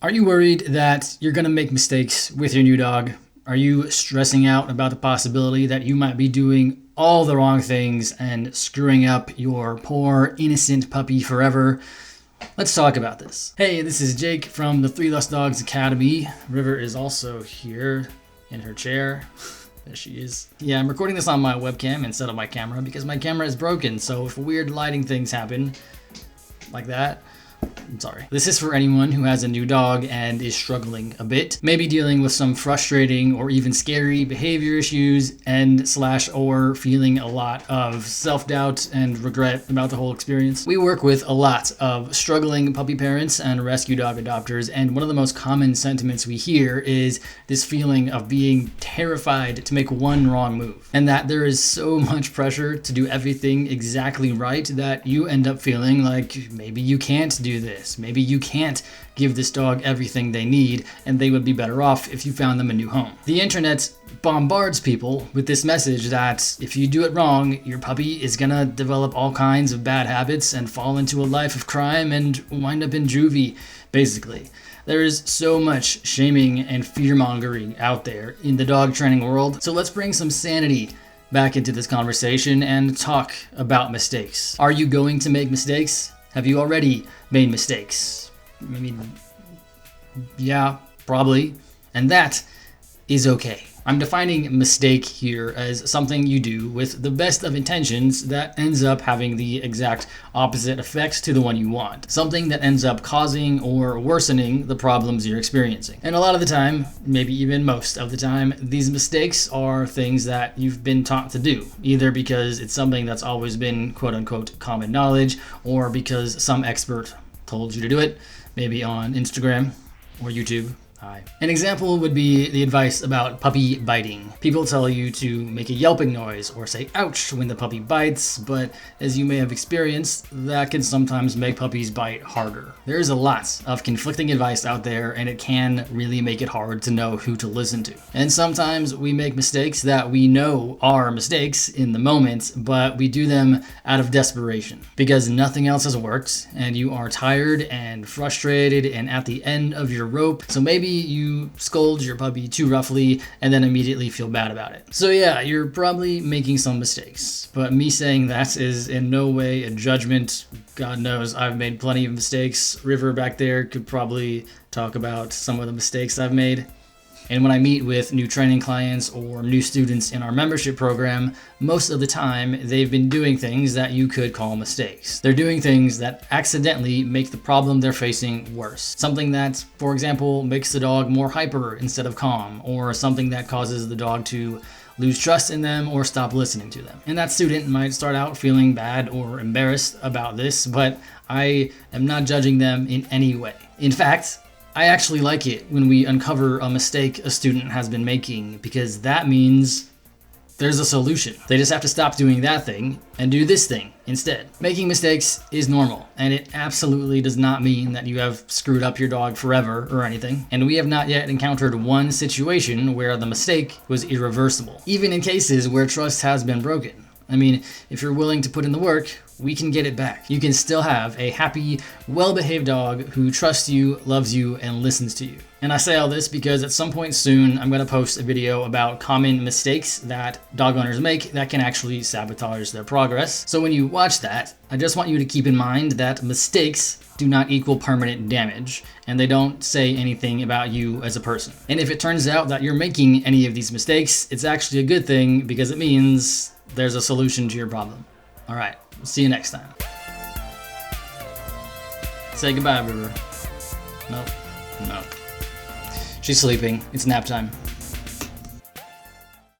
Are you worried that you're going to make mistakes with your new dog? Are you stressing out about the possibility that you might be doing all the wrong things and screwing up your poor, innocent puppy forever? Let's talk about this. Hey, this is Jake from the Three Lost Dogs Academy. River is also here in her chair. There she is. Yeah, I'm recording this on my webcam instead of my camera because my camera is broken, so if weird lighting things happen like that, I'm sorry. This is for anyone who has a new dog and is struggling a bit, maybe dealing with some frustrating or even scary behavior issues or feeling a lot of self-doubt and regret about the whole experience. We work with a lot of struggling puppy parents and rescue dog adopters, and one of the most common sentiments we hear is this feeling of being terrified to make one wrong move, and that there is so much pressure to do everything exactly right that you end up feeling like maybe you can't do this. Maybe you can't give this dog everything they need, and they would be better off if you found them a new home. The internet bombards people with this message that if you do it wrong, your puppy is gonna develop all kinds of bad habits and fall into a life of crime and wind up in juvie, basically. There is so much shaming and fear-mongering out there in the dog training world, so let's bring some sanity back into this conversation and talk about mistakes. Are you going to make mistakes? Have you already made mistakes? I mean, yeah, probably. And that is okay. I'm defining mistake here as something you do with the best of intentions that ends up having the exact opposite effects to the one you want. Something that ends up causing or worsening the problems you're experiencing. And a lot of the time, maybe even most of the time, these mistakes are things that you've been taught to do, either because it's something that's always been quote unquote common knowledge, or because some expert told you to do it, maybe on Instagram or YouTube. An example would be the advice about puppy biting. People tell you to make a yelping noise or say ouch when the puppy bites, but as you may have experienced, that can sometimes make puppies bite harder. There's a lot of conflicting advice out there, and it can really make it hard to know who to listen to. And sometimes we make mistakes that we know are mistakes in the moment, but we do them out of desperation because nothing else has worked and you are tired and frustrated and at the end of your rope. So maybe you scold your puppy too roughly and then immediately feel bad about it. So yeah, you're probably making some mistakes, but me saying that is in no way a judgment. God knows I've made plenty of mistakes. River back there could probably talk about some of the mistakes I've made. And when I meet with new training clients or new students in our membership program, most of the time they've been doing things that you could call mistakes. They're doing things that accidentally make the problem they're facing worse. Something that, for example, makes the dog more hyper instead of calm, or something that causes the dog to lose trust in them or stop listening to them. And that student might start out feeling bad or embarrassed about this, but I am not judging them in any way. In fact, I actually like it when we uncover a mistake a student has been making, because that means there's a solution. They just have to stop doing that thing and do this thing instead. Making mistakes is normal, and it absolutely does not mean that you have screwed up your dog forever or anything. And we have not yet encountered one situation where the mistake was irreversible, even in cases where trust has been broken. I mean, if you're willing to put in the work, we can get it back. You can still have a happy, well-behaved dog who trusts you, loves you, and listens to you. And I say all this because at some point soon, I'm going to post a video about common mistakes that dog owners make that can actually sabotage their progress. So when you watch that, I just want you to keep in mind that mistakes do not equal permanent damage, and they don't say anything about you as a person. And if it turns out that you're making any of these mistakes, it's actually a good thing because it means there's a solution to your problem. All right, see you next time. Say goodbye, River. Nope. No. She's sleeping. It's nap time.